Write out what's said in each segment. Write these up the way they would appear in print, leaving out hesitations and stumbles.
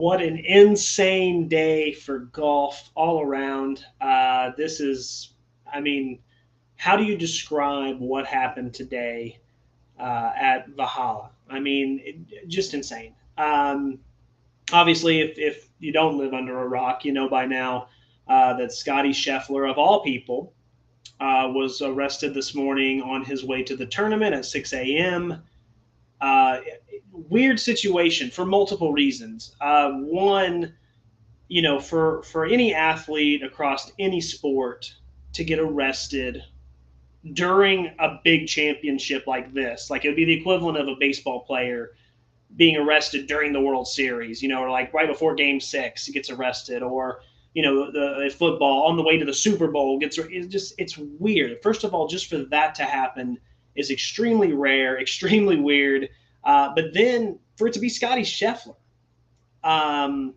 What an insane day for golf all around. This is, I mean, how do you describe what happened today at Valhalla? Just insane. Obviously, if you don't live under a rock, you know by now that Scottie Scheffler, of all people, was arrested this morning on his way to the tournament at 6 a.m. Uh, Weird situation for multiple reasons. One, for any athlete across any sport to get arrested during a big championship like this, like it would be the equivalent of a baseball player being arrested during the World Series, or like right before Game 6, he gets arrested, or the football on the way to the Super Bowl it's weird. First of all, just for that to happen is extremely rare, extremely weird. But then for it to be Scottie Scheffler, um,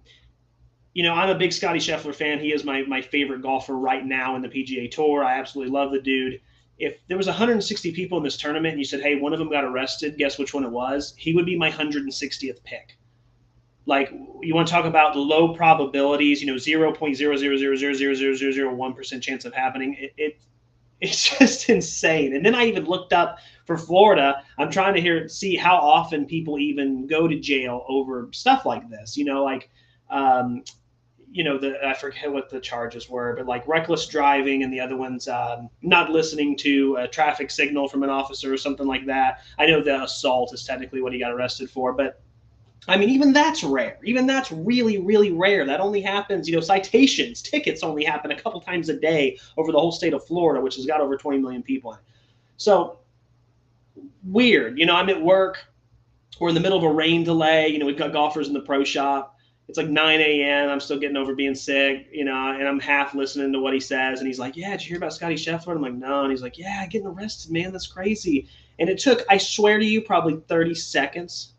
I'm a big Scottie Scheffler fan. He is my favorite golfer right now in the PGA Tour. I absolutely love the dude. If there was 160 people in this tournament and you said, hey, one of them got arrested, guess which one it was? He would be my 160th pick. Like, you want to talk about low probabilities, 0.000000001% chance of happening. It's just insane. And then I even looked up for Florida. I'm trying to see how often people even go to jail over stuff like this. Um, I forget what the charges were, but like reckless driving, and the other one's not listening to a traffic signal from an officer or something like that. I know the assault is technically what he got arrested for, but even that's rare. Even that's really, really rare. That only happens, citations, tickets only happen a couple times a day over the whole state of Florida, which has got over 20 million people in it. So weird. I'm at work. We're in the middle of a rain delay. We've got golfers in the pro shop. It's like 9 a.m. I'm still getting over being sick, and I'm half listening to what he says. And he's like, yeah, did you hear about Scottie Scheffler? And I'm like, no. And he's like, yeah, getting arrested, man. That's crazy. And it took, I swear to you, probably 30 seconds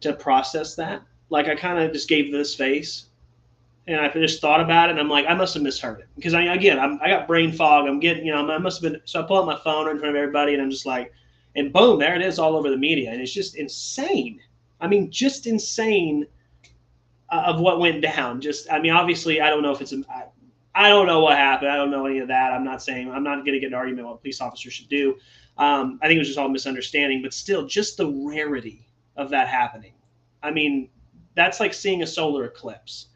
to process that. Like, I kind of just gave this face, and I just thought about it. And I'm like, I must have misheard it. Because, I got brain fog. I'm getting, I must have been. So I pull out my phone in front of everybody, and I'm just like, and boom, there it is all over the media. And it's just insane. Just insane of what went down. Obviously, I don't know if I don't know what happened. I don't know any of that. I'm not going to get an argument what a police officer should do. I think it was just all misunderstanding, but still, just the rarity of that happening. I mean, that's like seeing a solar eclipse.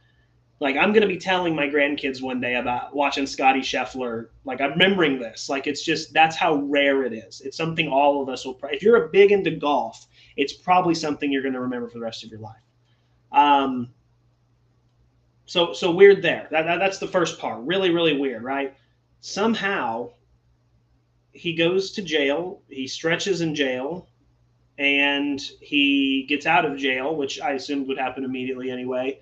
Like, I'm going to be telling my grandkids one day about watching Scottie Scheffler. Like, I'm remembering this. Like, it's just, that's how rare it is. It's something all of us will, if you're a big into golf, it's probably something you're going to remember for the rest of your life. Um, so weird there. That's the first part. Really, really weird, right? Somehow he goes to jail. He stretches in jail, and he gets out of jail, which I assumed would happen immediately anyway.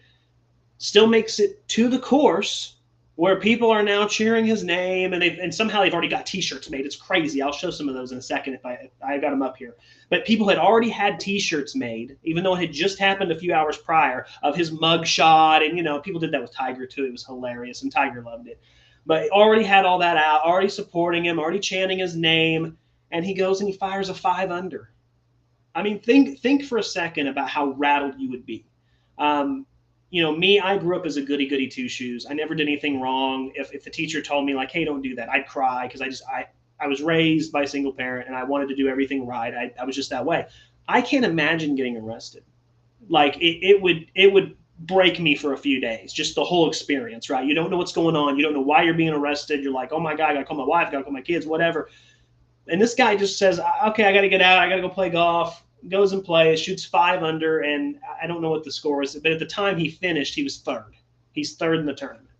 Still makes it to the course, where people are now cheering his name, and somehow they've already got T-shirts made. It's crazy. I'll show some of those in a second if I got them up here. But people had already had T-shirts made, even though it had just happened a few hours prior, of his mug shot, and people did that with Tiger too. It was hilarious, and Tiger loved it. But already had all that out, already supporting him, already chanting his name, and he goes and he fires a 5 under. Think for a second about how rattled you would be. Me, I grew up as a goody goody two shoes. I never did anything wrong. If the teacher told me like, hey, don't do that, I'd cry because I was raised by a single parent and I wanted to do everything right. I was just that way. I can't imagine getting arrested. Like, it would break me for a few days, just the whole experience, right? You don't know what's going on. You don't know why you're being arrested. You're like, oh my God, I gotta call my wife, I gotta call my kids, whatever. And this guy just says, okay, I gotta get out. I gotta go play golf. Goes and plays, shoots 5 under, and I don't know what the score is, but at the time he finished, he was third. He's third in the tournament.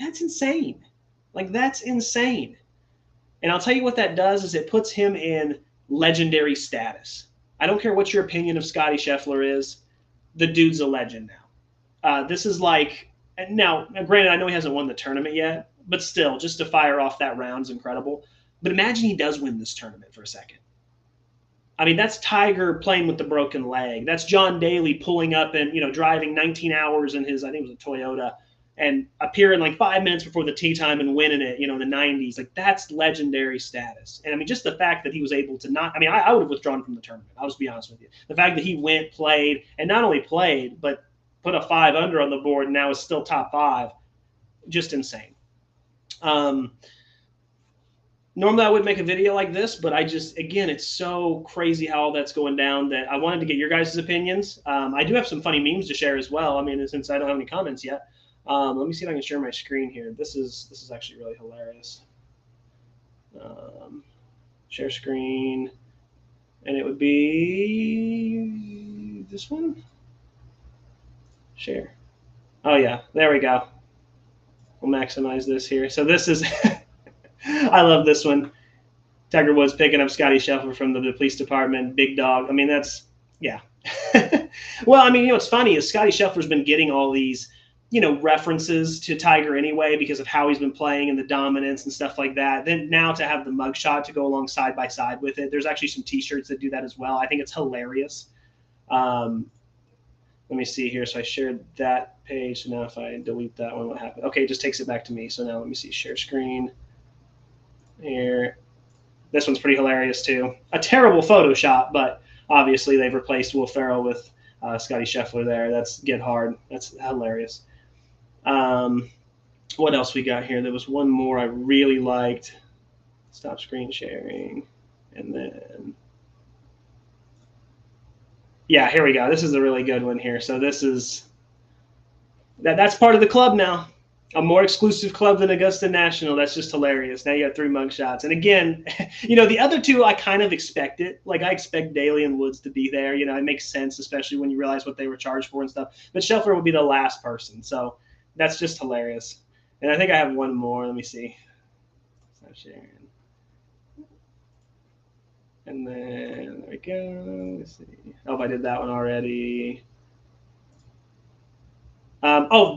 That's insane. Like, that's insane. And I'll tell you what that does is it puts him in legendary status. I don't care what your opinion of Scottie Scheffler is. The dude's a legend now. This is like, now, granted, I know he hasn't won the tournament yet, but still, just to fire off that round's incredible. But imagine he does win this tournament for a second. That's Tiger playing with the broken leg. That's John Daly pulling up and, driving 19 hours in his, I think it was a Toyota, and appearing like 5 minutes before the tee time and winning it, in the 90s. Like, that's legendary status. And just the fact that he was able to not, I would have withdrawn from the tournament. I'll just be honest with you. The fact that he went, played, and not only played, but put a 5 under on the board and now is still top 5. Just insane. Normally I would make a video like this, but I just, again, it's so crazy how all that's going down that I wanted to get your guys' opinions. I do have some funny memes to share as well. I mean, since I don't have any comments yet, let me see if I can share my screen here. This is actually really hilarious. Share screen, and it would be this one. Share. Oh yeah, there we go. We'll maximize this here. So this is, I love this one. Tiger Woods picking up Scottie Scheffler from the police department. Big dog. I mean, that's, yeah. Well, I mean, what's funny is Scottie Scheffler's been getting all these, references to Tiger anyway because of how he's been playing and the dominance and stuff like that. Then now to have the mugshot to go along side by side with it. There's actually some T-shirts that do that as well. I think it's hilarious. Let me see here. So I shared that page. So now if I delete that one, what happened? Okay, it just takes it back to me. So now let me see. Share screen. Here. This one's pretty hilarious too. A terrible Photoshop, but obviously they've replaced Will Ferrell with Scottie Scheffler there. That's Get Hard. That's hilarious. What else we got here? There was one more I really liked. Stop screen sharing. And then, yeah, here we go. This is a really good one here. So this is, that's part of the club now. A more exclusive club than Augusta National. That's just hilarious. Now you have 3 mugshots. And again, the other 2, I kind of expect it. Like, I expect Daly and Woods to be there. It makes sense, especially when you realize what they were charged for and stuff. But Scheffler will be the last person. So that's just hilarious. And I think I have one more. Let me see. Stop sharing. And then there we go. Let's see. Oh, I did that one already.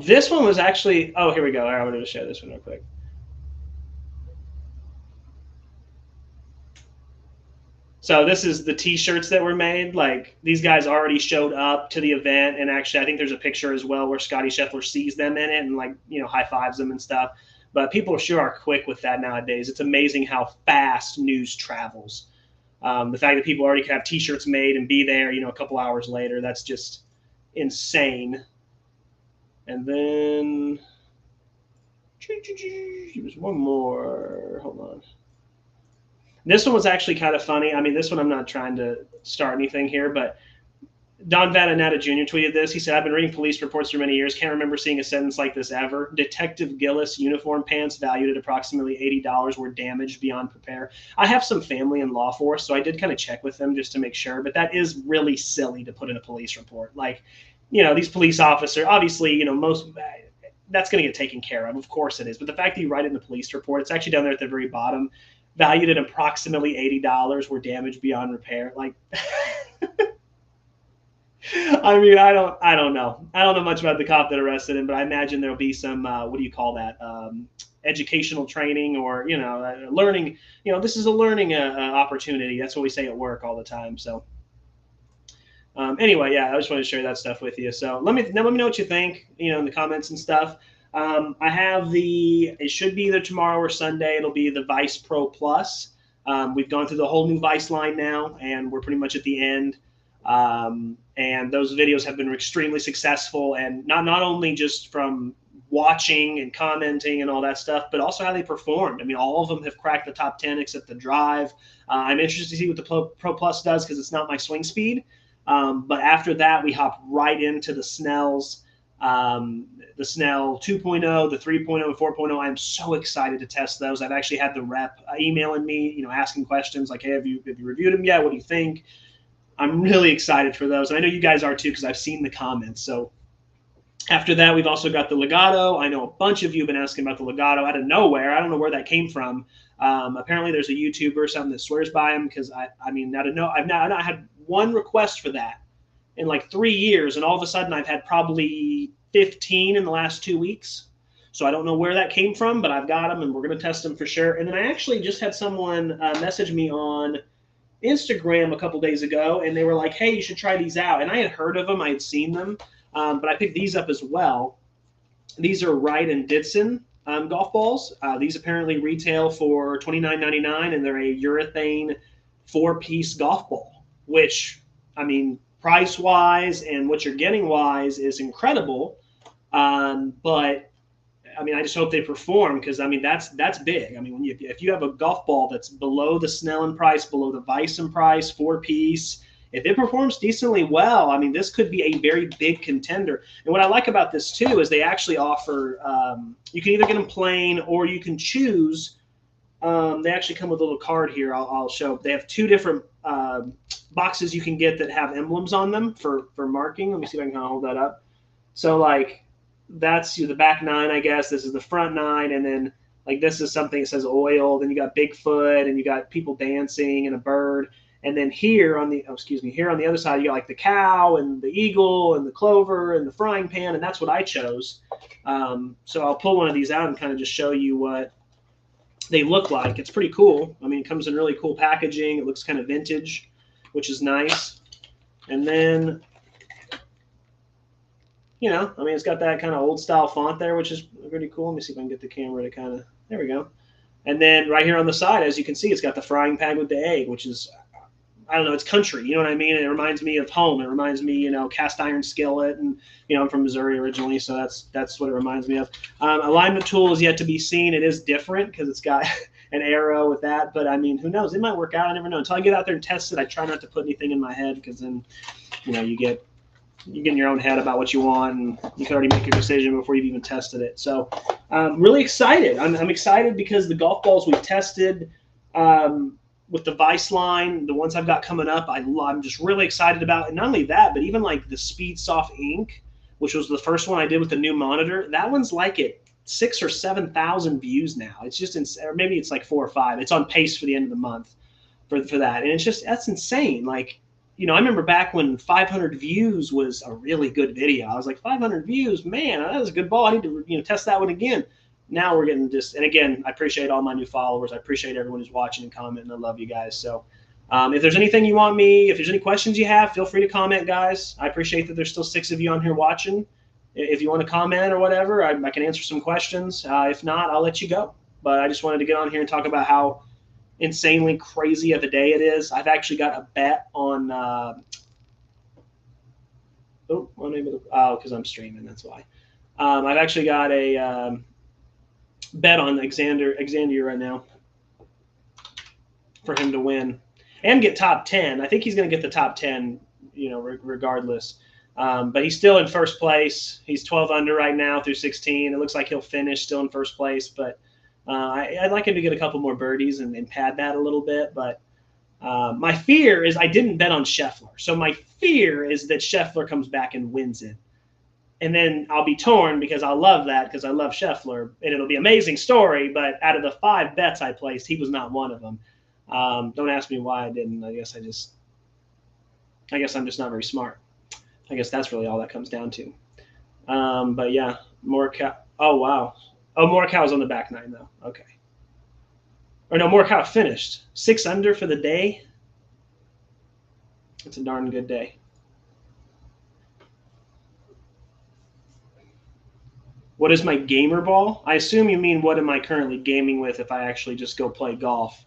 This one was actually, here we go. I wanted to share this one real quick. So this is the T-shirts that were made. Like, these guys already showed up to the event, and actually I think there's a picture as well where Scottie Scheffler sees them in it and, like, high fives them and stuff. But people sure are quick with that nowadays. It's amazing how fast news travels. The fact that people already can have T-shirts made and be there, a couple hours later, that's just insane. And then there's one more. Hold on. This one was actually kind of funny. I mean, this one I'm not trying to start anything here, but Don Vadenata Jr. tweeted this. He said, "I've been reading police reports for many years. Can't remember seeing a sentence like this ever. Detective Gillis uniform pants valued at approximately $80 were damaged beyond repair." I have some family in law force, so I did kind of check with them just to make sure. But that is really silly to put in a police report. Like, these police officers, obviously, most that's going to get taken care of. Of course it is. But the fact that you write it in the police report, it's actually down there at the very bottom, valued at approximately $80 were damaged beyond repair. Like, I mean, I don't know. I don't know much about the cop that arrested him, but I imagine there'll be some, what do you call that? Educational training or, learning, this is a learning opportunity. That's what we say at work all the time. So anyway, yeah, I just wanted to share that stuff with you. So let me know what you think, in the comments and stuff. I have it should be either tomorrow or Sunday. It'll be the Vice Pro Plus. We've gone through the whole new Vice line now, and we're pretty much at the end. And those videos have been extremely successful, and not only just from watching and commenting and all that stuff, but also how they performed. I mean, all of them have cracked the top 10 except the drive. I'm interested to see what the Pro Plus does because it's not my swing speed. But after that, we hop right into the Snells, the Snell 2.0, the 3.0, and 4.0. I'm so excited to test those. I've actually had the rep emailing me, asking questions like, "Hey, have you reviewed them yet? What do you think?" I'm really excited for those. And I know you guys are too because I've seen the comments. So after that, we've also got the Legato. I know a bunch of you have been asking about the Legato out of nowhere. I don't know where that came from. Apparently, there's a YouTuber or something that swears by him because I've not had one request for that in like 3 years, and all of a sudden I've had probably 15 in the last 2 weeks. So I don't know where that came from, but I've got them, and we're going to test them for sure. And then I actually just had someone message me on Instagram a couple days ago, and they were like, "Hey, you should try these out." And I had heard of them, I had seen them, but I picked these up as well. These are Wright and Ditson golf balls. These apparently retail for $29.99, and they're a urethane 4-piece golf ball, which, I mean, price-wise and what you're getting-wise is incredible. But I mean, I just hope they perform, because I mean that's big. I mean, if you have a golf ball that's below the Snellen price, below the Bison price, 4-piece, if it performs decently well, I mean, this could be a very big contender. And what I like about this too is they actually offer, you can either get them plain or you can choose. They actually come with a little card here. I'll show. They have 2 different boxes you can get that have emblems on them for marking. Let me see if I can kind of hold that up. So like that's the back 9, I guess. This is the front 9, and then like this is something that says oil. Then you got Bigfoot, and you got people dancing and a bird. And then here on the here on the other side, you got like the cow and the eagle and the clover and the frying pan, and that's what I chose. So I'll pull one of these out and kind of just show you what they look like. It's pretty cool. I mean, it comes in really cool packaging. It looks kind of vintage, which is nice. And then, you know, I mean, it's got that kind of old style font there, which is pretty cool. Let me see if I can get the camera to kind of, there we go. And then right here on the side, as you can see, it's got the frying pan with the egg, which is, I don't know, it's country, you know what I mean? And it reminds me of home. It reminds me, you know, cast iron skillet, and, you know, I'm from Missouri originally, so that's what it reminds me of. Alignment tool is yet to be seen. It is different because it's got an arrow with that, but I mean, who knows? It might work out. I never know. Until I get out there and test it, I try not to put anything in my head, because then, you know, you get in your own head about what you want, and you can already make your decision before you've even tested it. So really excited. I'm excited because the golf balls we've tested, with the Vice line, the ones I've got coming up, I'm just really excited about. And not only that, but even like the Speed Soft Ink, which was the first one I did with the new monitor, that one's like at 6,000 or 7,000 views now. It's just, or maybe it's like 4 or 5. It's on pace for the end of the month for that. And it's just, that's insane. Like, you know, I remember back when 500 views was a really good video. I was like, 500 views, man, that was a good ball. I need to, you know, test that one again. Now we're getting just, and again, I appreciate all my new followers. I appreciate everyone who's watching and commenting. I love you guys. So if there's anything you want me, if there's any questions you have, feel free to comment, guys. I appreciate that there's still 6 of you on here watching. If you want to comment or whatever, I can answer some questions. If not, I'll let you go. But I just wanted to get on here and talk about how insanely crazy of a day it is. I've actually got a bet on, because I'm streaming, that's why. I've actually got a bet on Xander right now for him to win and get top 10. I think he's going to get the top 10, you know, regardless. But he's still in first place. He's 12 under right now through 16. It looks like he'll finish still in first place, but I'd like him to get a couple more birdies and pad that a little bit. But my fear is I didn't bet on Scheffler. So my fear is that Scheffler comes back and wins it. And then I'll be torn because I'll love that because I love Scheffler, and it'll be an amazing story. But out of the 5 bets I placed, he was not one of them. Don't ask me why I didn't. I guess I'm just not very smart. I guess that's really all that comes down to. But yeah, Morikawa. Oh, wow. Oh, Morikawa's on the back 9, though. Okay. Or no, Morikawa finished 6 under for the day. It's a darn good day. What is my gamer ball? I assume you mean what am I currently gaming with if I actually just go play golf?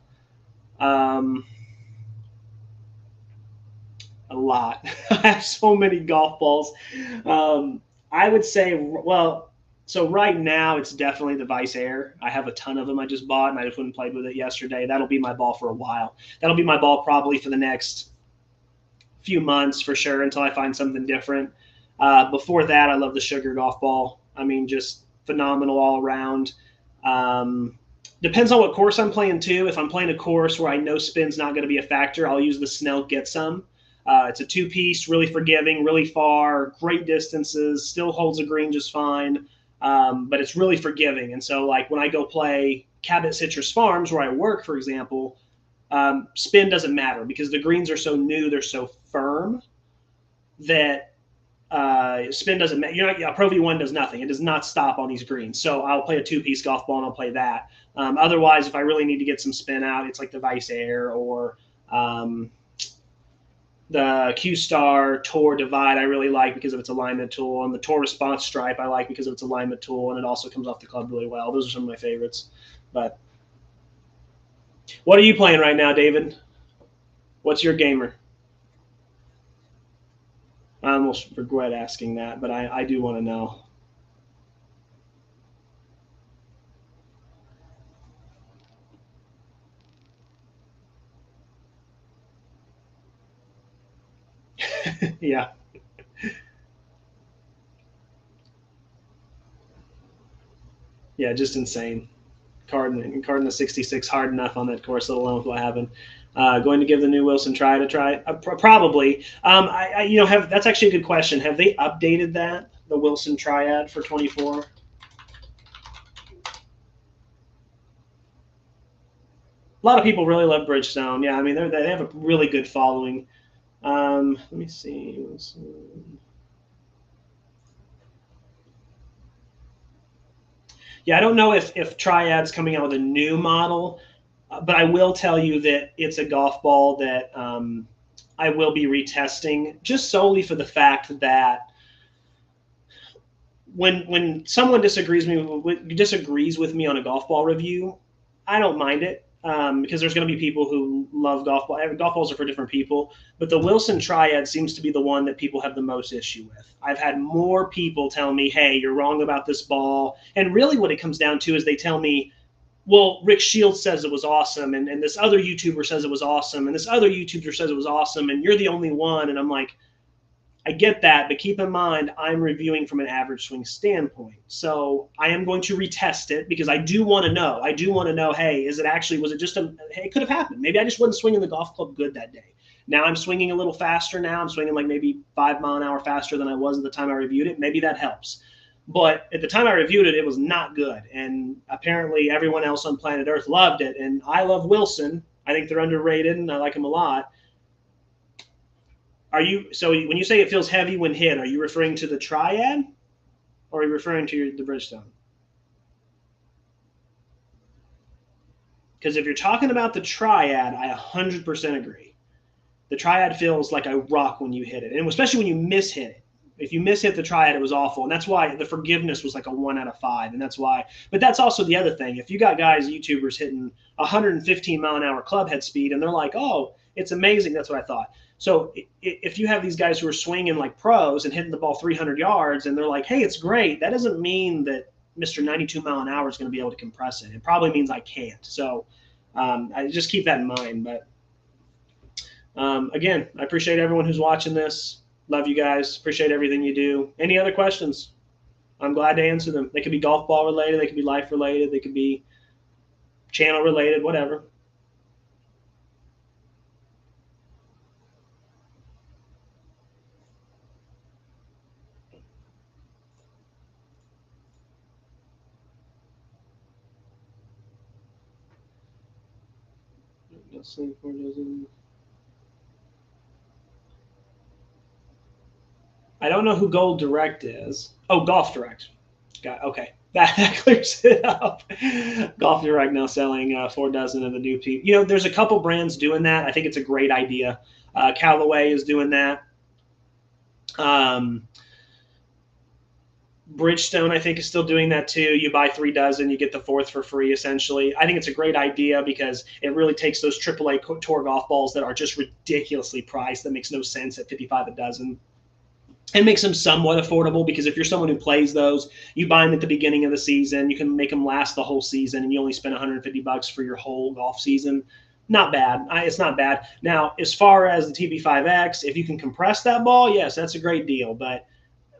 A lot. I have so many golf balls. I would say, well, so right now it's definitely the Vice Air. I have a ton of them I just bought, and I just went and played with it yesterday. That'll be my ball for a while. That'll be my ball probably for the next few months for sure until I find something different. Before that, I love the Sugar golf ball. I mean, just phenomenal all around. Depends on what course I'm playing too. If I'm playing a course where I know spin's not going to be a factor, I'll use the Snell Get Some. It's a 2-piece, really forgiving, really far, great distances, still holds a green just fine, but it's really forgiving. And so, like, when I go play Cabot Citrus Farms, where I work, for example, spin doesn't matter because the greens are so new, they're so firm that spin doesn't matter. Pro V1 does nothing. It does not stop on these greens. So I'll play a 2-piece golf ball and I'll play that. Otherwise, if I really need to get some spin out, it's like the Vice Air or the Q-Star Tour Divide I really like because of its alignment tool, and the Tour Response Stripe I like because of its alignment tool, and it also comes off the club really well. Those are some of my favorites. But what are you playing right now, David? What's your gamer? I almost regret asking that, but I do want to know. Yeah. Yeah, just insane. Carding the 66 hard enough on that course, let alone with what happened. Going to give the new Wilson try to try? Probably. Have that's actually a good question. Have they updated that, the Wilson Triad for 24? A lot of people really love Bridgestone. Yeah, I mean they have a really good following. Let me see. Yeah, I don't know if Triad's coming out with a new model, but I will tell you that it's a golf ball that I will be retesting just solely for the fact that when someone disagrees with me on a golf ball review, I don't mind it because there's going to be people who love golf ball. Golf balls are for different people, but the Wilson Triad seems to be the one that people have the most issue with. I've had more people tell me, "Hey, you're wrong about this ball," and really, what it comes down to is they tell me, well, Rick Shields says it was awesome, and this other YouTuber says it was awesome, and this other YouTuber says it was awesome, and you're the only one. And I'm like, I get that, but keep in mind, I'm reviewing from an average swing standpoint. So I am going to retest it because I do want to know. I do want to know, hey, was it just hey, it could have happened. Maybe I just wasn't swinging the golf club good that day. Now I'm swinging a little faster now. I'm swinging like maybe 5 mile an hour faster than I was at the time I reviewed it. Maybe that helps. But at the time I reviewed it, it was not good. And apparently everyone else on planet Earth loved it. And I love Wilson. I think they're underrated and I like them a lot. So when you say it feels heavy when hit, are you referring to the Triad or are you referring to the Bridgestone? Because if you're talking about the Triad, I 100% agree. The Triad feels like a rock when you hit it, and especially when you miss hit it. If you miss hit the Triad, it was awful, and that's why the forgiveness was like a 1 out of 5, and that's why. But that's also the other thing. If you got guys, YouTubers hitting 115 mile an hour club head speed, and they're like, "Oh, it's amazing," that's what I thought. So if you have these guys who are swinging like pros and hitting the ball 300 yards, and they're like, "Hey, it's great," that doesn't mean that Mr. 92 mile an hour is going to be able to compress it. It probably means I can't. So I just keep that in mind. But again, I appreciate everyone who's watching this. Love you guys. Appreciate everything you do. Any other questions? I'm glad to answer them. They could be golf ball related. They could be life related. They could be channel related, whatever. I don't know who Gold Direct is. Oh, Golf Direct. Got okay. That clears it up. Golf Direct now selling 4 dozen of the new people. There's a couple brands doing that. I think it's a great idea. Callaway is doing that. Bridgestone, I think, is still doing that too. You buy 3 dozen, you get the fourth for free, essentially. I think it's a great idea because it really takes those AAA tour golf balls that are just ridiculously priced, that makes no sense at 55 a dozen, and makes them somewhat affordable because if you're someone who plays those, you buy them at the beginning of the season, you can make them last the whole season, and you only spend $150 for your whole golf season. Not bad. It's not bad. Now, as far as the TP5X, if you can compress that ball, yes, that's a great deal, but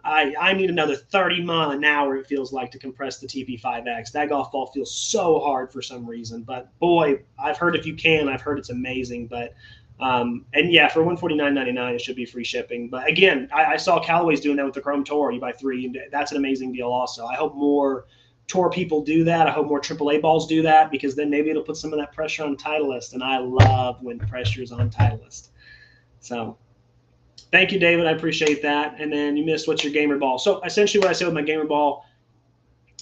I need another 30 mile an hour, it feels like, to compress the TP5X. That golf ball feels so hard for some reason. But boy, I've heard if you can, I've heard it's amazing. But and yeah, for $149.99, it should be free shipping. But again, I saw Callaway's doing that with the Chrome Tour. You buy 3, and that's an amazing deal also. I hope more Tour people do that. I hope more AAA balls do that because then maybe it'll put some of that pressure on Titleist. And I love when pressure is on Titleist. So thank you, David. I appreciate that. And then you missed what's your gamer ball. So essentially what I say with my gamer ball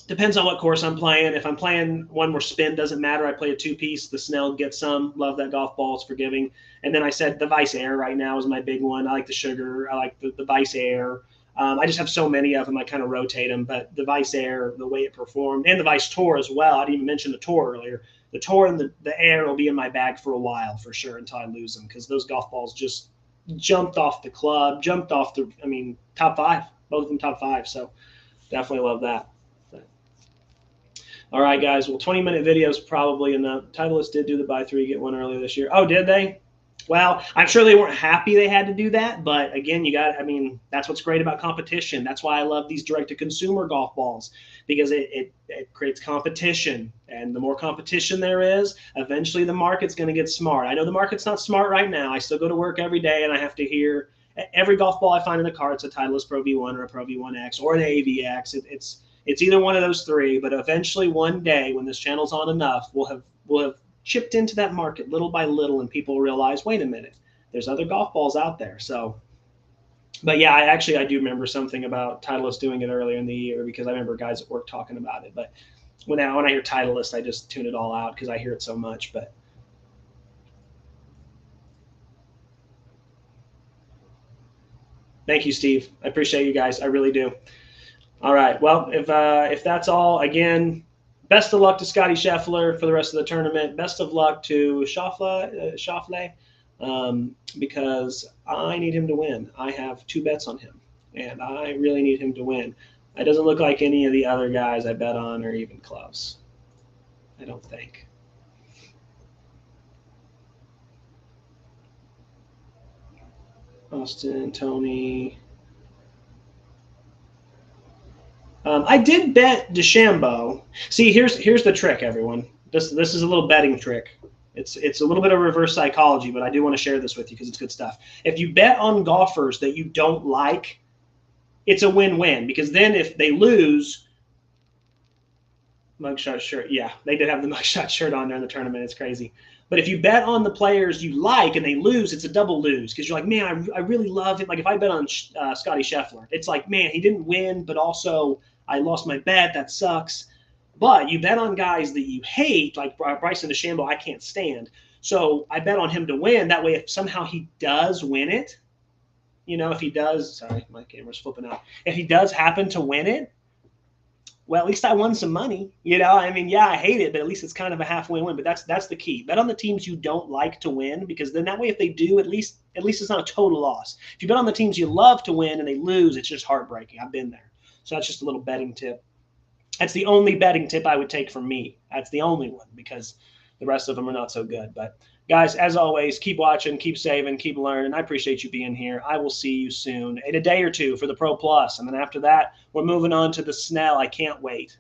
depends on what course I'm playing. If I'm playing one where spin doesn't matter, I play a 2-piece. The Snell gets some. Love that golf ball. It's forgiving. And then I said the Vice Air right now is my big one. I like the Sugar. I like the Vice Air. I just have so many of them. I kind of rotate them. But the Vice Air, the way it performed, and the Vice Tour as well. I didn't even mention the Tour earlier. The Tour and the Air will be in my bag for a while for sure until I lose them because those golf balls just jumped off the club, jumped off the, I mean, top 5, both of them top 5. So definitely love that. All right, guys. Well, 20-minute videos probably enough. Titleist did do the buy 3, get 1 earlier this year. Oh, did they? Well, I'm sure they weren't happy they had to do that, but again, I mean, that's what's great about competition. That's why I love these direct-to-consumer golf balls, because it creates competition. And the more competition there is, eventually the market's going to get smart. I know the market's not smart right now. I still go to work every day, and I have to hear every golf ball I find in the cart, it's a Titleist Pro V1 or a Pro V1X or an AVX. It's either one of those 3, but eventually one day when this channel's on enough, we'll have chipped into that market little by little, and people realize, wait a minute, there's other golf balls out there. So, but yeah, I do remember something about Titleist doing it earlier in the year, because I remember guys at work talking about it. But when I hear Titleist, I just tune it all out because I hear it so much. But thank you, Steve. I appreciate you guys. I really do. All right. Well, if that's all, again, best of luck to Scottie Scheffler for the rest of the tournament. Best of luck to Scheffler, because I need him to win. I have 2 bets on him, and I really need him to win. It doesn't look like any of the other guys I bet on are even close. I don't think. Austin, Tony. I did bet DeChambeau. See, here's the trick, everyone. This is a little betting trick. It's a little bit of reverse psychology, but I do want to share this with you because it's good stuff. If you bet on golfers that you don't like, it's a win-win, because then if they lose, mugshot shirt. Yeah, they did have the mugshot shirt on there in the tournament. It's crazy. But if you bet on the players you like and they lose, it's a double lose, because you're like, man, I really love it. Like if I bet on Scottie Scheffler, it's like, man, he didn't win, but also I lost my bet. That sucks. But you bet on guys that you hate, like Bryson DeChambeau, I can't stand. So I bet on him to win. That way, if somehow he does win it, if he does, sorry, my camera's flipping out. If he does happen to win it, well, at least I won some money. I mean, yeah, I hate it, but at least it's kind of a half win-win. But that's the key. Bet on the teams you don't like to win, because then that way, if they do, at least it's not a total loss. If you bet on the teams you love to win and they lose, it's just heartbreaking. I've been there. So that's just a little betting tip. That's the only betting tip I would take from me. That's the only one, because the rest of them are not so good. But guys, as always, keep watching, keep saving, keep learning. I appreciate you being here. I will see you soon in a day or 2 for the Pro Plus. And then after that, we're moving on to the Snell. I can't wait.